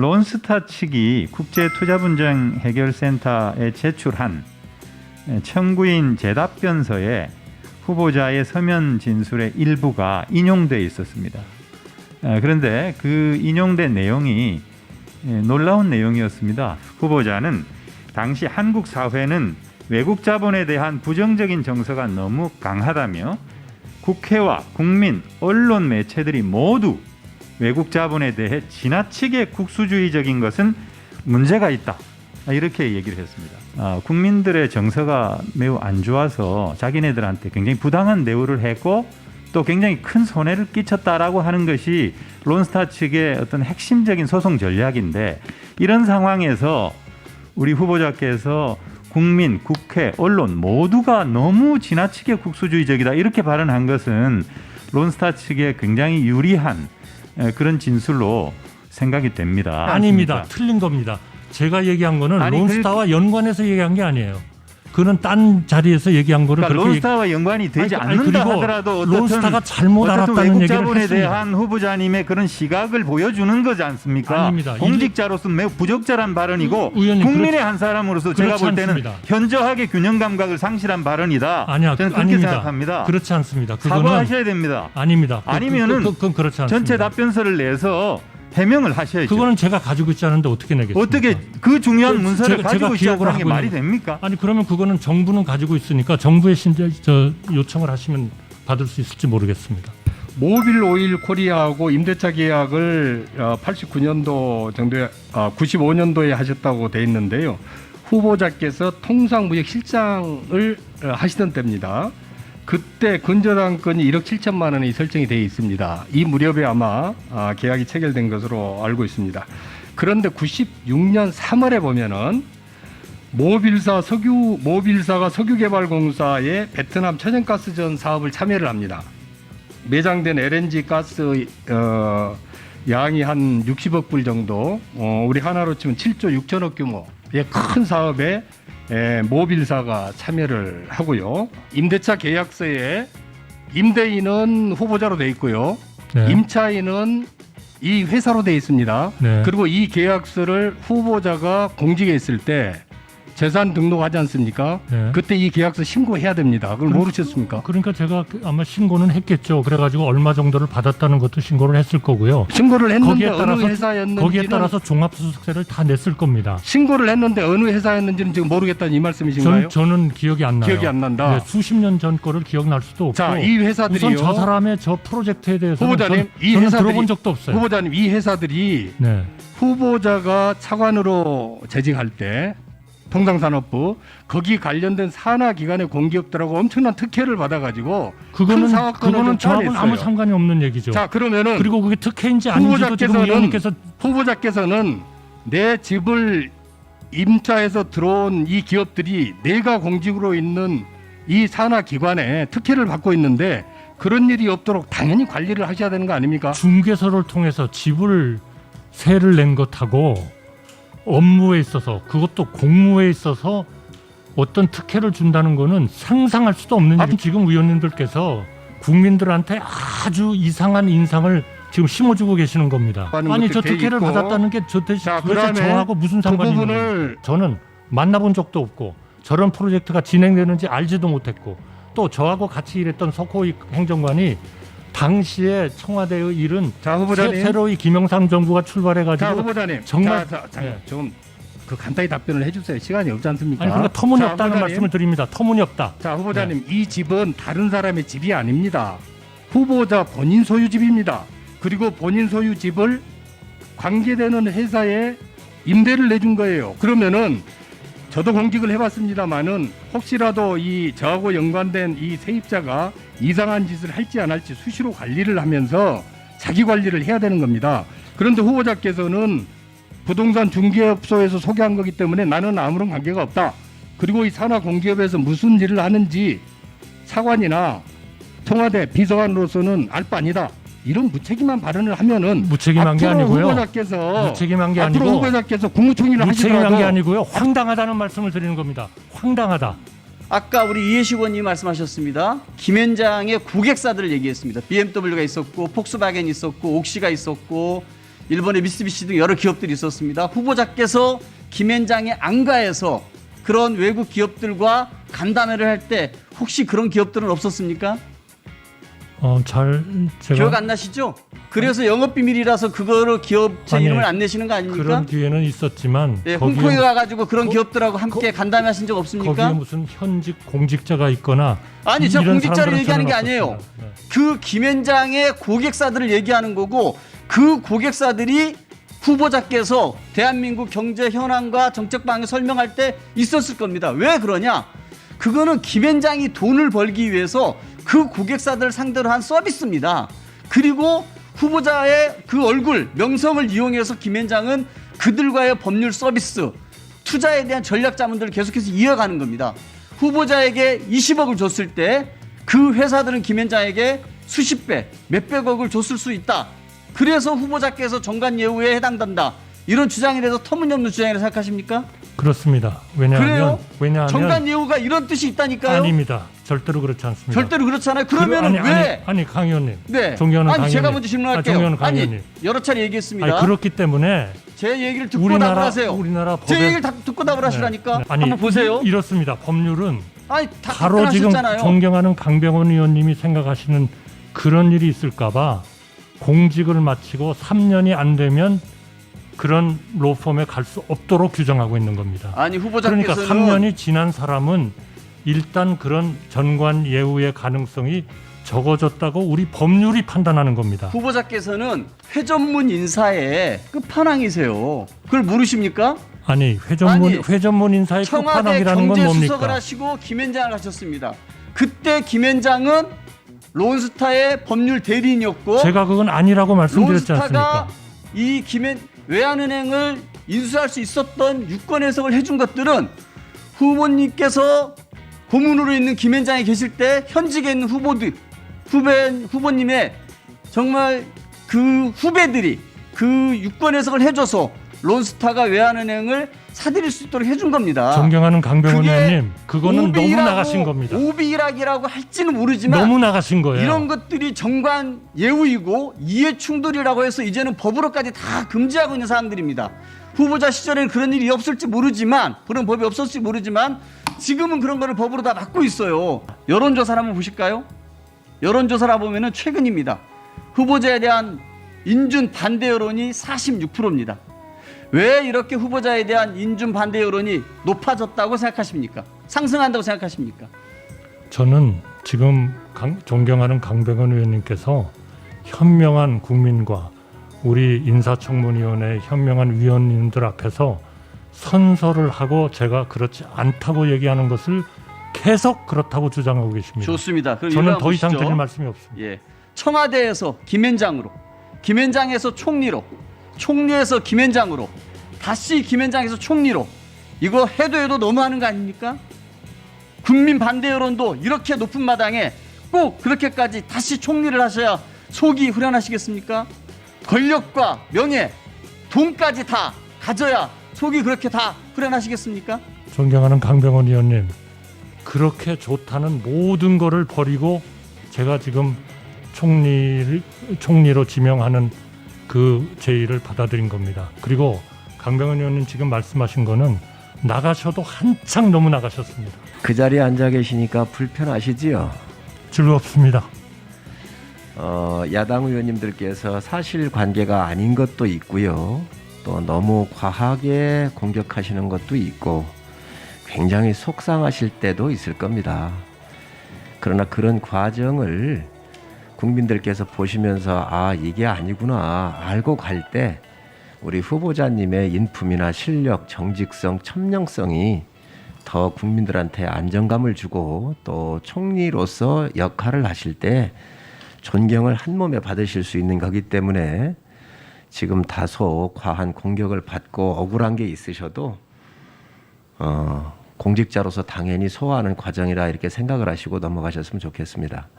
론스타 측이 국제투자분쟁해결센터에 제출한 청구인 재답변서에 후보자의 서면 진술의 일부가 인용되어 있었습니다. 그런데 그 인용된 내용이 놀라운 내용이었습니다. 후보자는 당시 한국 사회는 외국 자본에 대한 부정적인 정서가 너무 강하다며 국회와 국민, 언론 매체들이 모두 외국 자본에 대해 지나치게 국수주의적인 것은 문제가 있다. 이렇게 얘기를 했습니다. 국민들의 정서가 매우 안 좋아서 자기네들한테 굉장히 부당한 대우를 했고 또 굉장히 큰 손해를 끼쳤다라고 하는 것이 론스타 측의 어떤 핵심적인 소송 전략인데, 이런 상황에서 우리 후보자께서 국민, 국회, 언론 모두가 너무 지나치게 국수주의적이다 이렇게 발언한 것은 론스타 측에 굉장히 유리한 그런 진술로 생각이 됩니다. 아닙니다. 맞습니까? 틀린 겁니다. 제가 얘기한 거는 론스타와 연관해서 얘기한 게 아니에요. 그는 딴 자리에서 얘기한 거를 그러니까 그렇게 론스타와 연관이 되지 않는다 하더라도 어떻든 론스타가 잘못 알았다는 외국 얘기를 자본에 했습니다. 대한 후보자님의 그런 시각을 보여주는 거지 않습니까? 아닙니다. 공직자로서 매우 부적절한 발언이고 의원님, 국민의 한 사람으로서 제가 볼 때는 않습니다. 현저하게 균형 감각을 상실한 발언이다. 아니야, 저는 그렇게 아닙니다. 생각합니다. 그렇지 않습니다. 그거는 사과하셔야 됩니다. 아닙니다. 아니면은 그건 그렇지 않습니다. 전체 답변서를 내서 해명을 하셔야죠. 그거는 제가 가지고 있지 않은데 어떻게 내겠습니까? 어떻게 그 중요한 문서를 제가 가지고 있지 기억을 않는 게 하고 말이 있는- 됩니까? 아니 그러면 그거는 정부는 가지고 있으니까 정부에 요청을 하시면 받을 수 있을지 모르겠습니다. 모빌 오일 코리아하고 임대차 계약을 89년도 정도에 95년도에 하셨다고 돼 있는데요. 후보자께서 통상무역실장을 하시던 때입니다. 그때 근저당권이 1억 7천만 원이 설정이 되어 있습니다. 이 무렵에 아마 계약이 체결된 것으로 알고 있습니다. 그런데 96년 3월에 보면은 모빌사가 석유개발공사의 베트남 천연가스전 사업을 참여를 합니다. 매장된 LNG 가스 양이 한 60억 불 정도, 우리 하나로 치면 7조 6천억 규모의 큰 사업에 모빌사가 참여를 하고요. 임대차 계약서에 임대인은 후보자로 돼 있고요. 네. 임차인은 이 회사로 돼 있습니다. 네. 그리고 이 계약서를 후보자가 공직에 있을 때 재산 등록하지 않습니까? 네. 그때 이 계약서 신고해야 됩니다. 그걸 모르셨습니까? 그러니까 제가 아마 신고는 했겠죠. 그래가지고 얼마 정도를 받았다는 것도 신고를 했을 거고요. 신고를 했는데 거기에 따라서 어느 회사였는지는 거기에 따라서 종합소득세를 다 냈을 겁니다. 신고를 했는데 어느 회사였는지는 지금 모르겠다는 이 말씀이신가요? 저는 기억이 안 나요. 기억이 안 난다. 네, 수십 년 전 거를 기억날 수도 없고. 자, 이 회사들이요. 우선 저 사람의 저 프로젝트에 대해서는 후보자님, 이 저는 회사들이 들어본 적도 없어요. 후보자님, 이 회사들이 네. 후보자가 차관으로 재직할 때 통상산업부 거기 관련된 산하 기관의 공기업들하고 엄청난 특혜를 받아가지고 큰 사업권을 그거는 좀 저하고는 따냈어요. 아무 상관이 없는 얘기죠. 자, 그러면은 그리고 그게 특혜인지 아닌지도 지금 의원님께서 후보자께서는 내 집을 임차해서 들어온 이 기업들이 내가 공직으로 있는 이 산하 기관에 특혜를 받고 있는데 그런 일이 없도록 당연히 관리를 하셔야 되는 거 아닙니까? 중개소를 통해서 집을 세를 낸 것하고 업무에 있어서, 그것도 공무에 있어서 어떤 특혜를 준다는 거는 상상할 수도 없는 일이, 지금 의원님들께서 국민들한테 아주 이상한 인상을 지금 심어주고 계시는 겁니다. 아니 저 특혜를 받았다는 게 도대체 저하고 무슨 상관이 있는 거예요? 저는 만나본 적도 없고 저런 프로젝트가 진행되는지 알지도 못했고, 또 저하고 같이 일했던 석호위 행정관이 당시에 청와대의 일은 자, 후보자님. 새로이 김영삼 정부가 출발해가지고 자, 후보자님. 정말 네. 좀 그 간단히 답변을 해주세요. 시간이 없지 않습니까? 아니 그러니까 터무니없다는 자, 후보자님. 말씀을 드립니다. 터무니없다. 자, 후보자님, 이 집은 다른 사람의 집이 아닙니다. 후보자 본인 소유 집입니다. 그리고 본인 소유 집을 관계되는 회사에 임대를 내준 거예요. 그러면은 저도 공직을 해봤습니다만은 혹시라도 이 저하고 연관된 이 세입자가 이상한 짓을 할지 안 할지 수시로 관리를 하면서 자기 관리를 해야 되는 겁니다. 그런데 후보자께서는 부동산 중개업소에서 소개한 거기 때문에 나는 아무런 관계가 없다. 그리고 이 산하 공기업에서 무슨 일을 하는지 차관이나 청와대 비서관으로서는 알 바 아니다. 이런 무책임한 발언을 하면은 무책임한 게 아니고요. 후보자께서 무책임한 게 앞으로 아니고 후보자께서 국무총리를 무책임한 하시더라도 게 아니고요. 황당하다는 말씀을 드리는 겁니다. 황당하다. 아까 우리 이해식 의원님이 말씀하셨습니다. 김현장의 고객사들을 얘기했습니다. BMW가 있었고 폭스바겐이 있었고 옥시가 있었고 일본의 미쓰비시 등 여러 기업들이 있었습니다. 후보자께서 김앤장에 안가해서 그런 외국 기업들과 간담회를 할 때 혹시 그런 기업들은 없었습니까? 제가 기억 안 나시죠? 그래서 영업비밀이라서 그거를 기업체 아니, 이름을 안 내시는 거 아닙니까? 그런 기회는 있었지만 네, 거기에 홍콩에 가가지고 그런 기업들하고 함께 간담회하신 적 없습니까? 거기에 무슨 현직 공직자가 있거나 아니, 제가 이런 공직자를 사람들은 얘기하는 게 저는 아니에요. 없었습니다. 네. 그 김앤장의 고객사들을 얘기하는 거고 그 고객사들이 후보자께서 대한민국 경제 현황과 정책 방향을 설명할 때 있었을 겁니다. 왜 그러냐? 그거는 김앤장이 돈을 벌기 위해서 그 고객사들을 상대로 한 서비스입니다. 그리고 후보자의 그 얼굴, 명성을 이용해서 김앤장은 그들과의 법률 서비스, 투자에 대한 전략 자문들을 계속해서 이어가는 겁니다. 후보자에게 20억을 줬을 때 그 회사들은 김앤장에게 수십 배, 몇백억을 줬을 수 있다. 그래서 후보자께서 정관 예우에 해당된다. 이런 주장에 대해서 터무니없는 주장이라고 생각하십니까? 그렇습니다. 그래요? 왜냐하면 정관 예우가 이런 뜻이 있다니까요. 아닙니다. 절대로 그렇지 않습니다. 절대로 그렇잖아요. 그러면 왜? 아니 강 의원님. 네. 존경하는 아니 강 제가 의원님. 먼저 질문할게요. 존경하는 강 아니 의원님. 여러 차례 얘기했습니다. 아니, 그렇기 때문에 제 얘기를 듣고 답을 하세요. 우리나라 제 법에 얘기를 듣고 답을 하시라니까. 네. 아니, 한번 보세요. 이렇습니다. 법률은 아니 다 바로 지금 답변하셨잖아요. 존경하는 강병원 의원님이 생각하시는 그런 일이 있을까봐 공직을 마치고 3년이 안 되면 그런 로펌에 갈 수 없도록 규정하고 있는 겁니다. 아니 그러니까 후보자께서는 3년이 지난 사람은 일단 그런 전관 예우의 가능성이 적어졌다고 우리 법률이 판단하는 겁니다. 후보자께서는 회전문 인사의 끝판왕이세요. 그걸 모르십니까? 아니 아니, 회전문 인사의 청와대 끝판왕이라는 건 경제수석을 뭡니까? 하시고 김앤장을 하셨습니다. 그때 김앤장은 론스타의 법률 대리인이었고 제가 그건 아니라고 말씀드렸지 론스타가 않습니까? 이 외환은행을 인수할 수 있었던 유권 해석을 해준 것들은 후보님께서 고문으로 있는 김앤장에 계실 때 현직에 있는 후보님의 정말 그 후배들이 그 유권 해석을 해줘서 론스타가 외환은행을 사들일 수 있도록 해준 겁니다. 존경하는 강병원 그게 의원님, 그거는 너무 오비라고- 나가신 겁니다. 오비락이라고 할지는 모르지만 너무 나가신 거예요. 이런 것들이 정관 예우이고 이해 충돌이라고 해서 이제는 법으로까지 다 금지하고 있는 사항들입니다. 후보자 시절에는 그런 일이 없을지 모르지만 그런 법이 없었을지 모르지만 지금은 그런 거를 법으로 다 막고 있어요. 여론조사를 한번 보실까요? 여론조사를 보면은 최근입니다. 후보자에 대한 인준 반대 여론이 46%입니다. 왜 이렇게 후보자에 대한 인준 반대 여론이 높아졌다고 생각하십니까? 상승한다고 생각하십니까? 저는 지금 존경하는 강병원 의원님께서 현명한 국민과 우리 인사청문위원회 현명한 위원님들 앞에서 선서를 하고 제가 그렇지 않다고 얘기하는 것을 계속 그렇다고 주장하고 계십니다. 좋습니다. 그럼 저는 이거 더 이상 보시죠. 드릴 말씀이 없습니다. 예. 청와대에서 김앤장으로, 김앤장에서 총리로, 총리에서 김앤장으로, 다시 김앤장에서 총리로. 이거 해도 너무하는 거 아닙니까? 국민 반대 여론도 이렇게 높은 마당에 꼭 그렇게까지 다시 총리를 하셔야 속이 후련하시겠습니까? 권력과 명예, 돈까지 다 가져야 속이 그렇게 다 후련하시겠습니까? 존경하는 강병원 의원님, 그렇게 좋다는 모든 거를 버리고 제가 지금 총리로 지명하는 그 제의를 받아들인 겁니다. 그리고 강병원 의원님 지금 말씀하신 거는 나가셔도 한창 너무 나가셨습니다. 그 자리에 앉아 계시니까 불편하시지요? 즐겁습니다. 야당 의원님들께서 사실관계가 아닌 것도 있고요. 또 너무 과하게 공격하시는 것도 있고 굉장히 속상하실 때도 있을 겁니다. 그러나 그런 과정을 국민들께서 보시면서 아 이게 아니구나 알고 갈 때 우리 후보자님의 인품이나 실력, 정직성, 천명성이 더 국민들한테 안정감을 주고 또 총리로서 역할을 하실 때 존경을 한 몸에 받으실 수 있는 거기 때문에 지금 다소 과한 공격을 받고 억울한 게 있으셔도 공직자로서 당연히 소화하는 과정이라 이렇게 생각을 하시고 넘어가셨으면 좋겠습니다.